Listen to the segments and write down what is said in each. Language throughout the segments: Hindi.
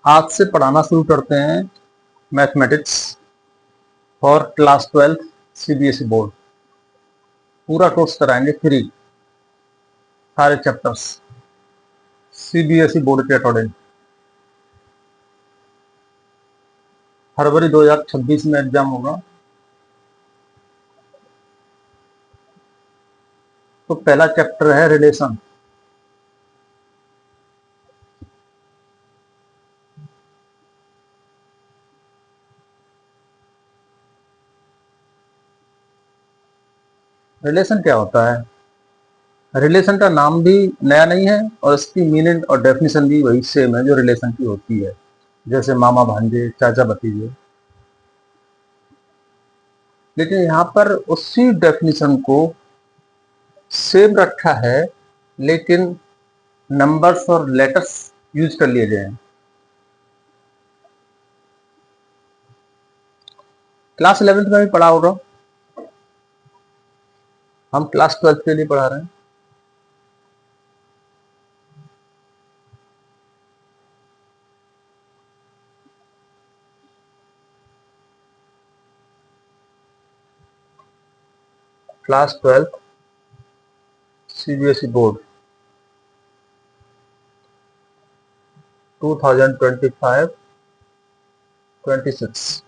आज से पढ़ाना शुरू करते हैं mathematics for class 12 CBSE board. पूरा कोर्स कराएंगे फ्री, सारे चैप्टर्स सीबीएसई बोर्ड के अकॉर्डिंग। फरवरी 2026 में एग्जाम होगा। तो पहला चैप्टर है रिलेशन। रिलेशन क्या होता है? रिलेशन का नाम भी नया नहीं है और इसकी मीनिंग और डेफिनेशन भी वही सेम है जो रिलेशन की होती है, जैसे मामा भांजे, चाचा भतीजे। लेकिन यहाँ पर उसी डेफिनेशन को सेम रखा है, लेकिन नंबर्स और लेटर्स यूज कर लिए गए हैं। क्लास 11th में भी पढ़ा होगा, हम क्लास 12th के लिए पढ़ा रहे हैं। Class 12th CBSE board 2025-26।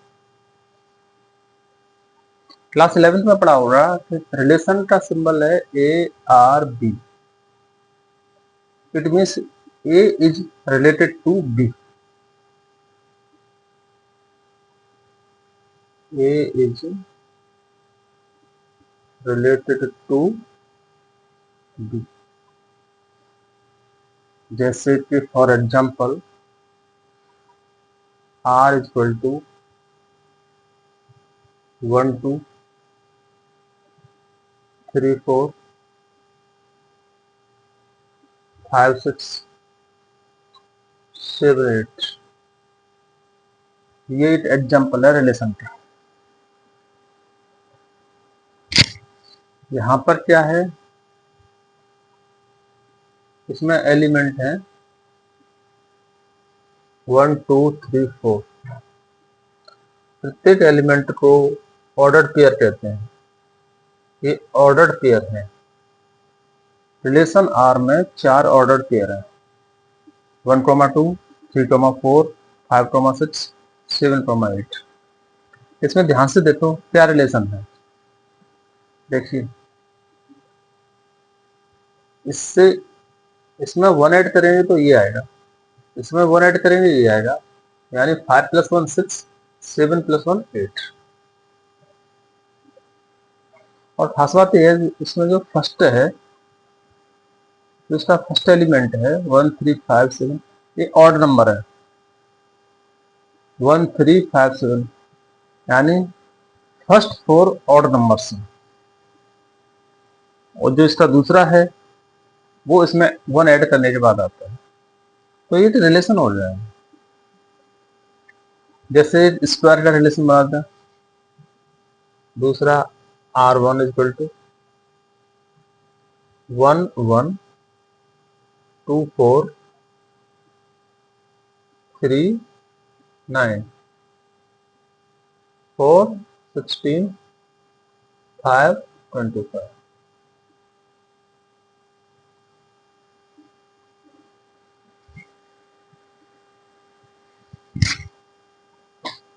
Class 11th में पढ़ा होगा कि रिलेशन का सिंबल है ARB। It means A is related to B। A is related to B। जैसे कि for example R equal to 1 2 3 4 5 6 7 8। ये एक एग्जाम्पल है रिलेशन का। यहाँ पर क्या है, इसमें एलिमेंट है 1 2 3 4। प्रत्येक एलिमेंट को ऑर्डर्ड पेयर कहते हैं। ये ऑर्डर्ड पेयर है। रिलेशन आर में 4 ऑर्डर्ड पेयर है, 1 2 3 4 5 6 7 8। इसमें ध्यान से देखो क्या रिलेशन है। देखिए, इससे इसमें 1 ऐड करेंगे तो ये आएगा, इसमें 1 ऐड करेंगे ये आएगा, यानी 5 + 1 6, 7 + 1 8। और खास बात यह है, इसमें जो फर्स्ट है, जो इसका फर्स्ट एलिमेंट है 1 3 5 7, ये ऑड नंबर है 1 3 5 7, यानी फर्स्ट 4 ऑड नंबर्स हैं। और जो इसका दूसरा है वो इसमें 1 ऐड करने के बाद आता है। तो ये तो रिलेशन हो जाएगा। जैसे स्क्वायर का रिलेशन बनाते हैं, दूसरा R1 इक्वल टू 1 1 2 4 3 9 4 16 5 25।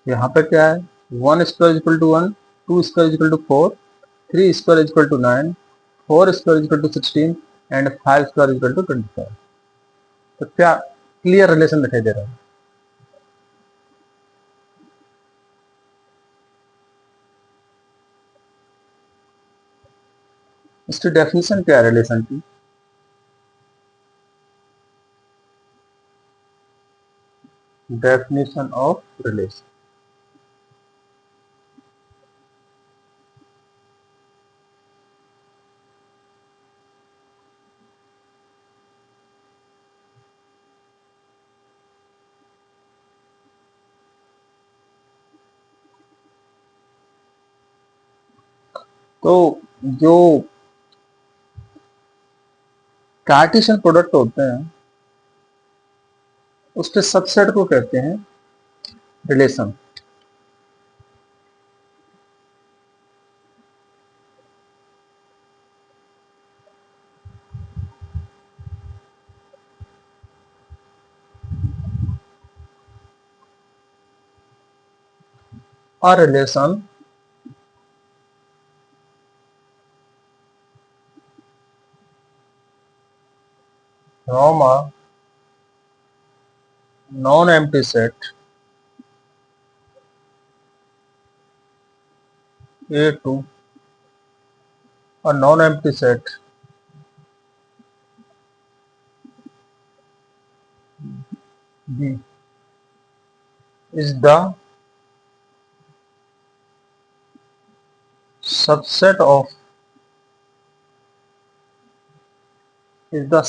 यहाँ पे क्या है, 1 square equal to 1, 2 square equal to 4, 3 square equal to 9, 4 square equal to 16 and 5 square equal to 25। तो क्या क्लियर रिलेशन दिखाई दे रहा है? इसकी डेफिनेशन क्या है रिलेशन की? Definition of relation. तो जो कार्टेशियन प्रोडक्ट होते हैं उसके सबसेट को कहते हैं relation. A relation from a non-empty set A to a non-empty set B is the subset of the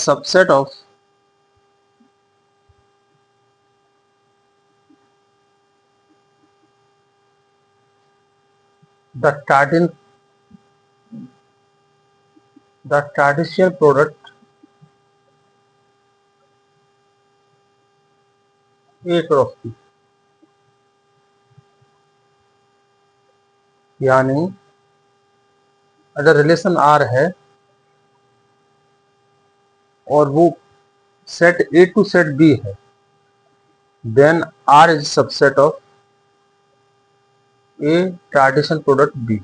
Cartesian product A cross B। यानी अगर रिलेशन R है और वो set A to set B है, then R is subset of A Cartesian product B।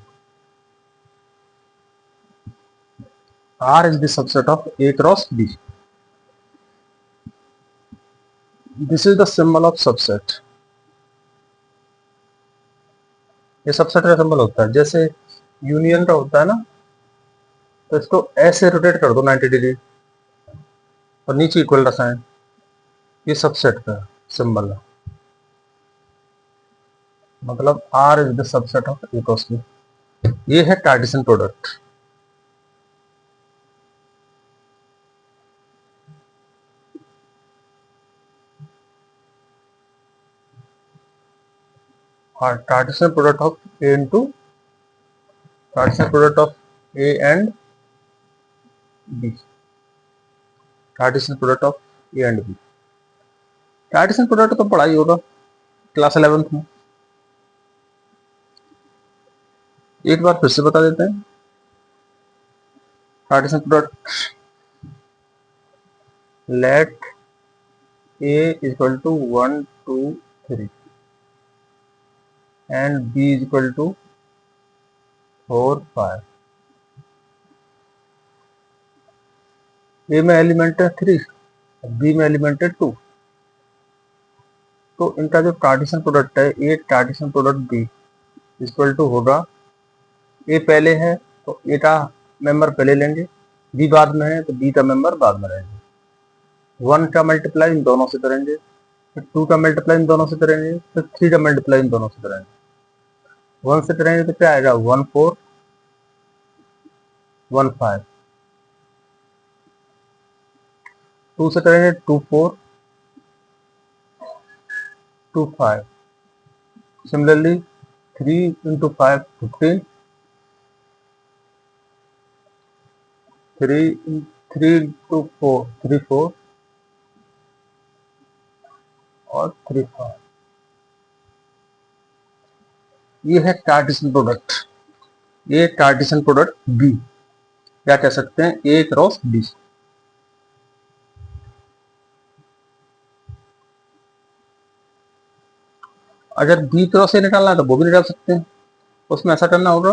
R is the subset of A cross B. This is the symbol of subset. ये सबसेट का सिंबल होता है। जैसे यूनियन का होता है ना, तो इसको ऐसे रोटेट कर दो 90 डिग्री और नीचे इक्वल का साइन, ये सबसेट का सिंबल है। मतलब R is the subset of A cross B। ये है कार्टेशियन प्रोडक्ट। और Cartesian product of A into Cartesian product of A and B। Cartesian product of A and B। Cartesian product तो पढ़ा ही होगा क्लास 11th में। एक बार फिर से बता देते हैं। Cartesian product let A is equal to 1 2 3 and B is equal to 4 5। A में एलिमेंट है 3, B में एलिमेंट है 2। तो इनका जो कार्टेशियन प्रोडक्ट है A Cartesian product B equal to होगा, A पहले है तो A का मेंबर पहले लेंगे, B बाद में है तो B का मेंबर बाद में रहेंगे। 1 का मल्टीप्लाई इन दोनों से करेंगे, फिर 2 का मल्टीप्लाई इन दोनों से करेंगे, फिर 3 का मल्टीप्लाई इन दोनों से करेंगे। 1 से करेंगे तो क्या आएगा 1 4 1 5। 2 से करेंगे 2 4 2 5। सिमिलरली 3 इंटू 5 15, 3 इंटू 4 3 4 और 3 5। ये है कार्टेशियन प्रोडक्ट। ये कार्टेशियन प्रोडक्ट बी, क्या कह सकते हैं ए क्रॉस बी। अगर बी क्रॉस ए निकालना है तो वो भी निकाल सकते हैं। उसमें ऐसा करना होगा,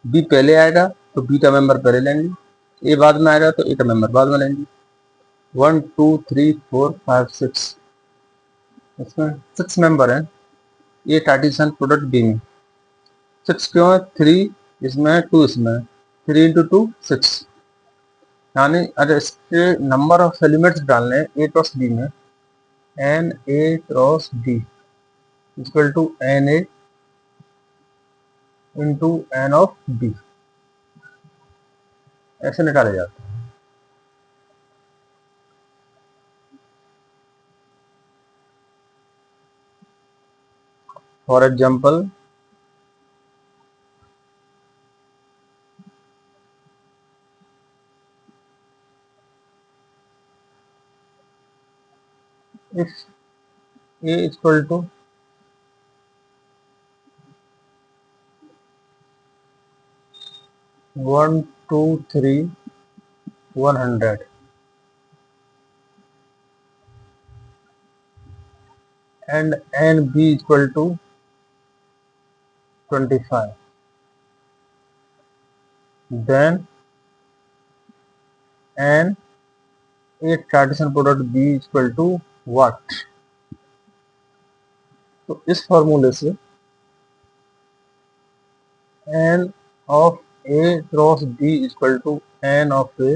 बी पहले आएगा तो बी का मेंबर पहले लेंगे, ए बाद में आएगा तो ए का मेंबर बाद में लेंगे। 1 2 3 4 5 6, इसमें 6 मेंबर हैं। ये कार्टेशियन प्रोडक्ट बी में 6 क्यों है, 3 इसमें 2 इसमें, 3 इंटू 2 6। यानी अगर इसके नंबर ऑफ एलिमेंट्स डालने ए क्रॉस बी में, n A cross B equal to n A into n of B, ऐसे निकाले जाते हैं। For example if a equal to 1 2 3 100 and n b equal to 25, then n a Cartesian product b equal to what? तो इस फॉर्मूले से n of a cross b equal to n of a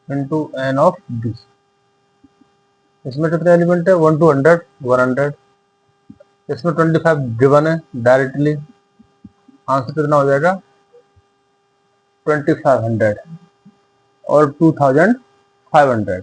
into n of b। इसमें कितने एलिमेंट है? 1 to 100 100, इसमें 25 गिवन है डायरेक्टली। आंसर कितना हो जाएगा? 2500 और 2500।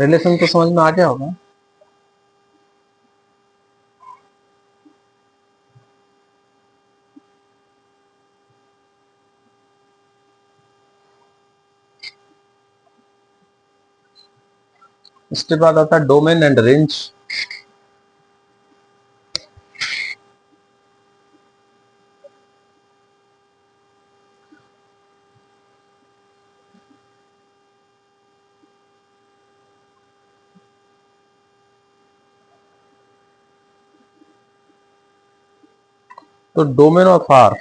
रिलेशन तो समझ में आ गया होगा। इसके बाद आता है डोमेन एंड रेंज। तो डोमेन ऑफ आर,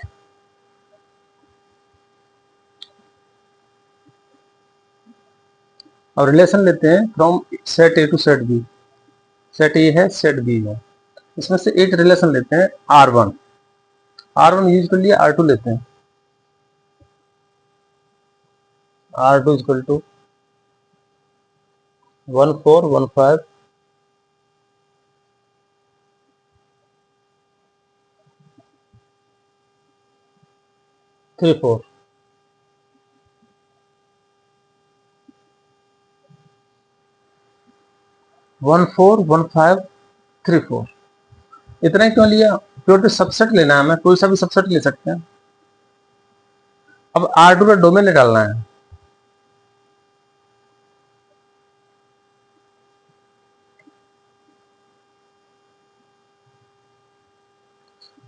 अब रिलेशन लेते हैं from set A to set B. Set A है, सेट बी है, इसमें से एक रिलेशन लेते हैं R1। R1 यूज कर लिया, R2 लेते हैं। R2 equal to 1 4 1 5 3 4। 1 4 1 5 3 4, इतना ही क्यों लिया? क्योंकि सबसेट लेना है, हमें कोई सा भी सबसेट ले सकते हैं। अब R2 का डोमेन निकालना है।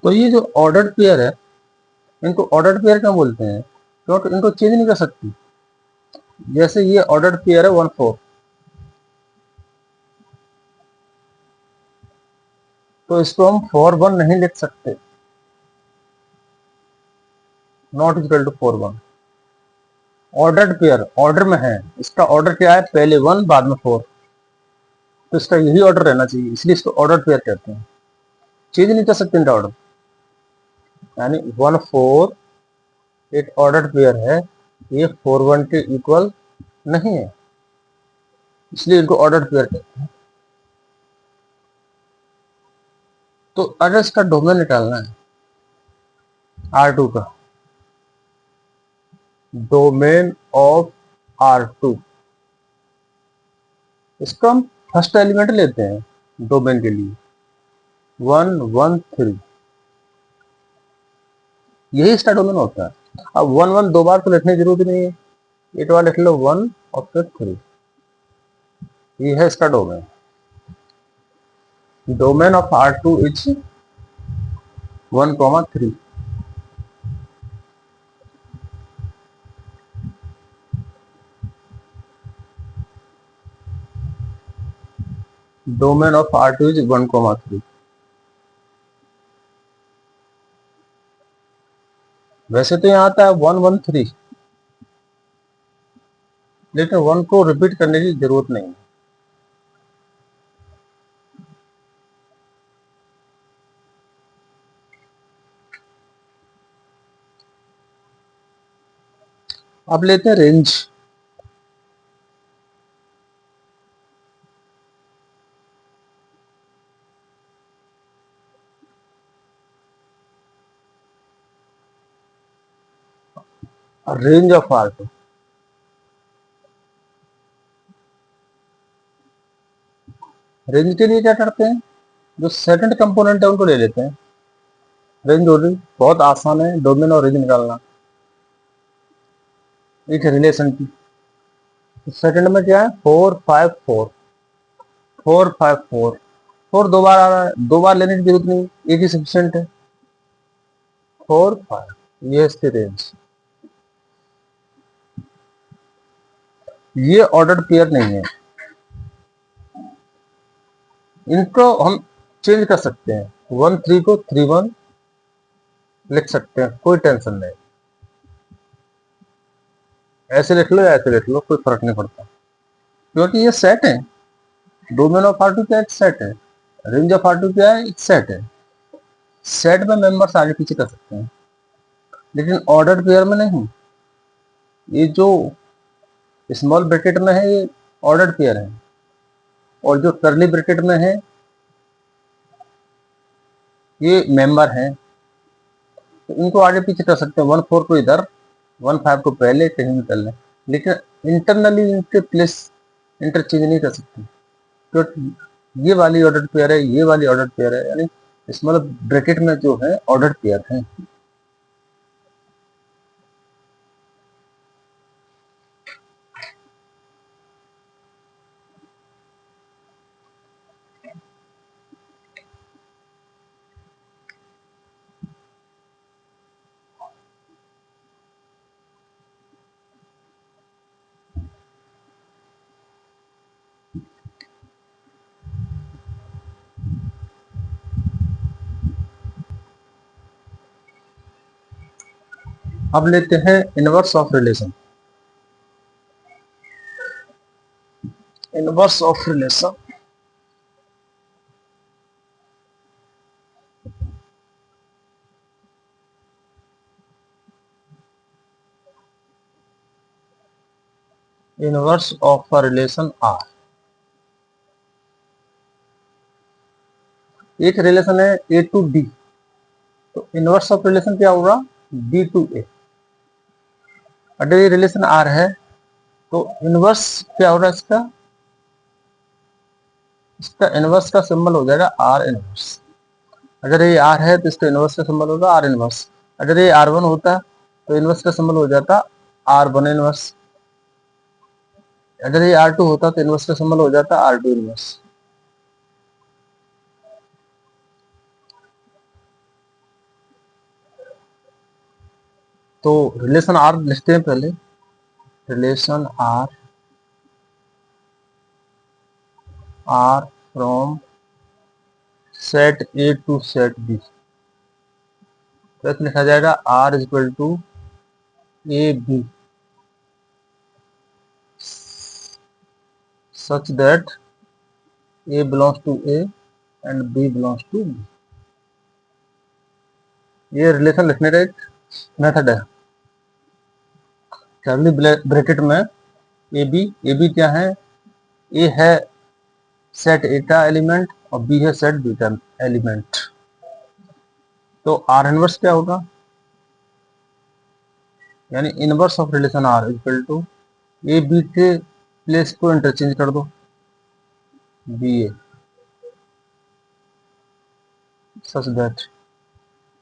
तो ये जो ऑर्डर्ड पेयर है, इनको ऑर्डर्ड पेयर क्यों बोलते हैं? क्योंकि इनको चेंज नहीं कर सकती। जैसे ये ऑर्डर्ड पेयर है 1 4, तो इसको हम 4 1 नहीं लिख सकते, not equal to 4 1। Ordered pair order में है, इसका ऑर्डर क्या है? पहले 1 बाद में 4, तो इसका यही ऑर्डर रहना चाहिए, इसलिए इसको ऑर्डर पेयर कहते हैं। चेंज नहीं कर सकते इनका ऑर्डर, यानी 1 4 एक ऑर्डर पेयर है, ये 4 1 के इक्वल नहीं है, इसलिए इनको ऑर्डर पेयर कहते हैं। तो अगर इसका डोमेन निकालना है R2 का, डोमेन ऑफ R2, इसका हम फर्स्ट एलिमेंट लेते हैं डोमेन के लिए 1 1 3, यही इसका डोमेन होता है। अब 1 1 दो बार तो लिखने की जरूरत नहीं है, एक बार लिख लो 1 और फिर 3, ये है इसका domain. Domain of R2 is 1 3। Domain of R2 is 1 3। वैसे तो यहाँ आता है 1 1 3, लेकिन 1 को रिपीट करने की जरूरत नहीं। अब लेते हैं range. Range of R two, range के लिए क्या करते हैं, जो सेकंड कंपोनेंट है उनको ले लेते हैं। रेंज हो रही बहुत आसान है, डोमेन और रेंज निकालना एक रिलेशन की। सेकंड में क्या है, 4 5 4, 4 5 4, 4 दो बार आ रहा है, दो बार लेने की जरूरत नहीं, एक ही सफिशियंट है, 4 5, ये इसकी रेंज। ये ऑर्डर्ड पेयर नहीं है, इनको हम चेंज कर सकते हैं, 1 3 को 3 1 लिख सकते हैं, कोई टेंशन नहीं, ऐसे लिख लो या ऐसे लिख लो, कोई फर्क नहीं पड़ता, क्योंकि ये सेट है। डोमेन ऑफ आर टू क्या एक सेट है, रेंज ऑफ आर टू क्या है एक सेट है। सेट में मेंबर्स आगे पीछे कर सकते हैं, लेकिन ऑर्डर पेयर में नहीं। ये जो स्मॉल ब्रैकेट में है ये ऑर्डर पेयर है, और जो कर्ली ब्रैकेट में है ये मेंबर है। तो इनको आगे पीछे कर सकते हैं, 1 4 को इधर, 1 5 को पहले, कहीं भी कर लें, लेकिन इंटरनली इनके प्लेस इंटरचेंज नहीं कर सकते, क्योंकि ये वाली ऑर्डर पेयर है, ये वाली ऑर्डर पेयर है, यानी स्मॉल ब्रैकेट में जो है ऑर्डर पेयर है। अब लेते हैं inverse of relation. Inverse of relation, inverse of a relation R. एक रिलेशन है ए टू डी, तो इनवर्स ऑफ रिलेशन क्या होगा, डी टू ए। अगर ये रिलेशन आर है तो इनवर्स क्या होगा इसका, इसका इनवर्स का सिंबल हो जाएगा आर इनवर्स। अगर ये आर है तो इसका इनवर्स का सिंबल होगा आर इनवर्स। अगर ये आर वन होता तो इनवर्स का सिंबल हो जाता आर वन इनवर्स। अगर ये आर टू होता तो इनवर्स का सिंबल हो जाता आर टू इनवर्स। तो रिलेशन आर लिखते हैं पहले, relation R, R from set A to set B, तो इसमें लिखा जाएगा R is equal to A B such that A belongs to A and B belongs to B. ये रिलेशन लिखने का एक मेथड है। कर्ली ब्रैकेट में ए बी क्या है, ए है सेट ए का एलिमेंट और बी है सेट बी का एलिमेंट। तो आर इनवर्स क्या होगा, यानी inverse of relation R equal to A B के प्लेस को इंटरचेंज कर दो, B A such that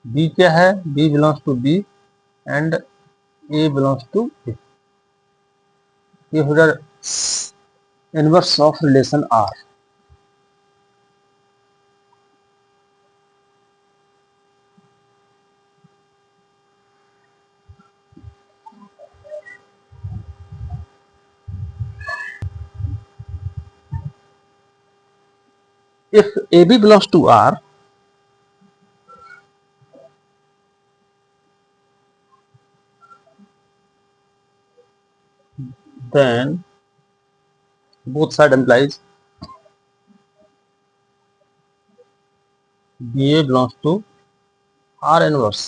B क्या है, B belongs to B and A belongs to A. ये हो जाएगा inverse of relation R. If AB belongs to R, then both side implies BA belongs to R inverse.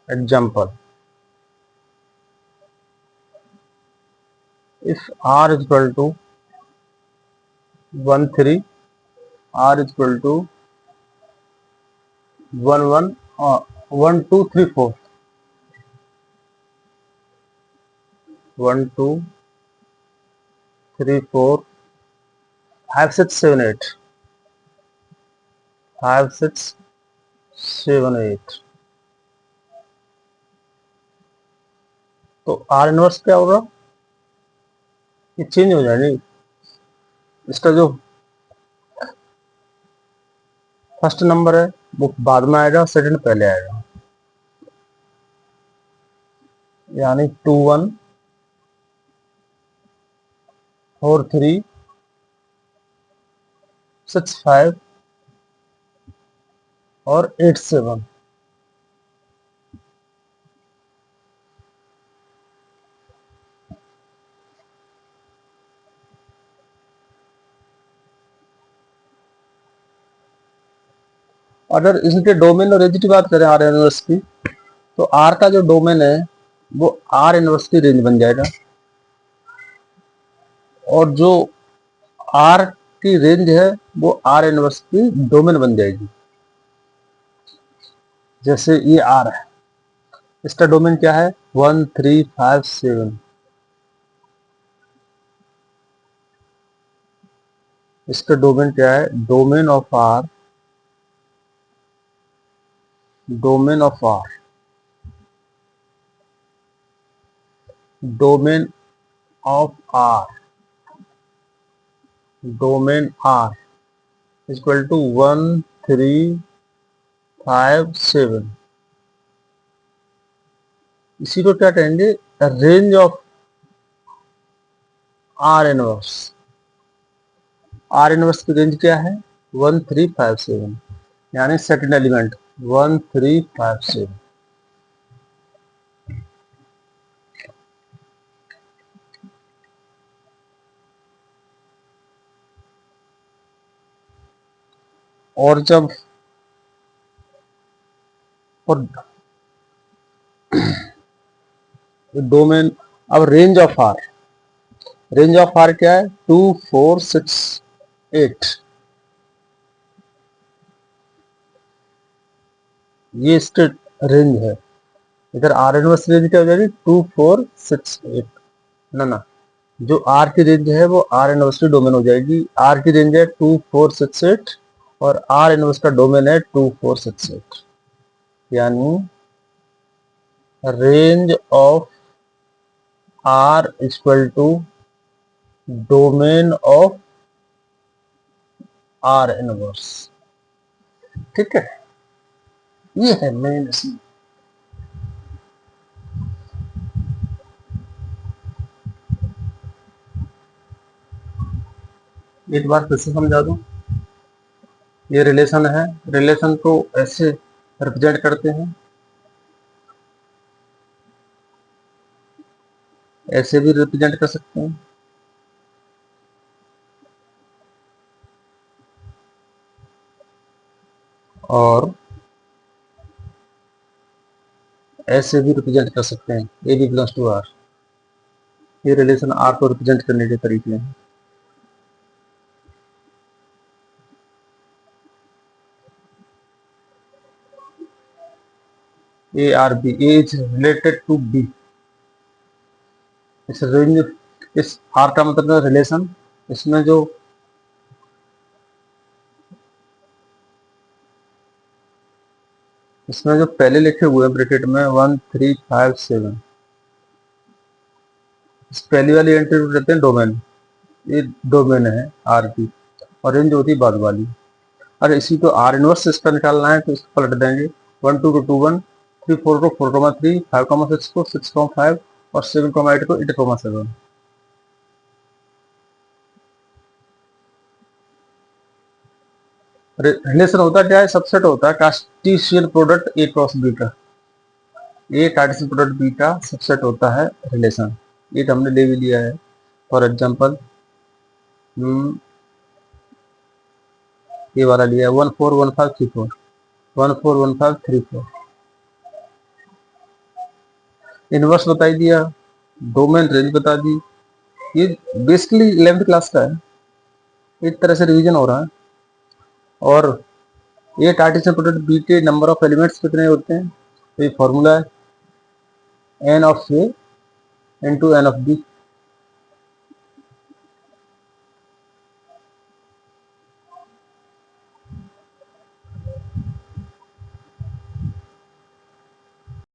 Example: if R is equal to 1 3, R is equal to 1 1 1 2 3 4 1 2 3 4 5 6 7 8 5 6 7 8। तो आर इनवर्स क्या होगा, ये चेंज हो जाएगी। इसका जो फर्स्ट नंबर है वो बाद में आएगा, सेकंड पहले आएगा, यानी 2 1 4 3 6 5 और 8 7। अगर इनके डोमेन और रेंज की बात करें आर इनवर्स की, तो आर का जो डोमेन है वो आर इनवर्स की रेंज बन जाएगा, और जो आर की रेंज है वो आर इनवर्स की डोमेन बन जाएगी। जैसे ये आर है, इसका डोमेन क्या है 1 3 5 7। इसका डोमेन क्या है, domain of R, domain of R, domain of R, domain R equal to 1 3 5 7। इसी को क्या कहेंगे, range of R inverse. R inverse की रेंज क्या है 1 3 5 7, यानी सेकंड एलिमेंट 1 3 5 7। और जब और डोमेन, अब range of R, range of R क्या है 2 4 6 8। ये इसके रेंज है। इधर आर इनवर्स रेंज क्या हो जाएगी 2 4 6 8। ना, जो आर की रेंज है वो आर इनवर्स की डोमेन हो जाएगी। आर की रेंज है 2 4 6 8 और आर इनवर्स का डोमेन है 2 4 6 8, यानी range of R equal to domain of R inverse. ठीक है, ये है मेन इसमें। एक बार फिर से समझा दूं, ये रिलेशन है, रिलेशन को ऐसे रिप्रेजेंट करते हैं, ऐसे भी रिप्रेजेंट कर सकते हैं, और ऐसे भी रिप्रेजेंट कर सकते हैं, A B belongs to R. ये रिलेशन आर को रिप्रेजेंट करने के तरीके हैं। A R B, A is related to B. इस रेंज, इस आर का मतलब है रिलेशन। इसमें जो पहले लिखे हुए हैं ब्रैकेट में 1 3 5 7, इस पहली वाली एंट्री को कहते हैं डोमेन। ये डोमेन है आर की, और रेंज होती है बाद वाली। अरे इसी को आर इनवर्स इसका निकालना है तो इसको पलट देंगे, 1 2 को 2 1, 3 4 को 4 3, 5 6 को 6 5 और 7 8 को 8 7। रिलेशन होता क्या है, सबसेट होता है Cartesian product A cross B का। ए कार्टेशियन प्रोडक्ट बी का सबसेट होता है रिलेशन। ये हमने ले भी लिया है। फॉर एग्जांपल ये वाला लिया है 1 4 1 5 3 4, 1 4 1 5 3 4। इनवर्स बताई दिया, डोमेन रेंज बता दी। ये बेसिकली 11th क्लास का है, एक तरह से रिवीजन हो रहा है। और ए कार्टेशियन प्रोडक्ट बी के नंबर ऑफ एलिमेंट्स कितने होते हैं, तो ये फॉर्मूला है n of A into n of B.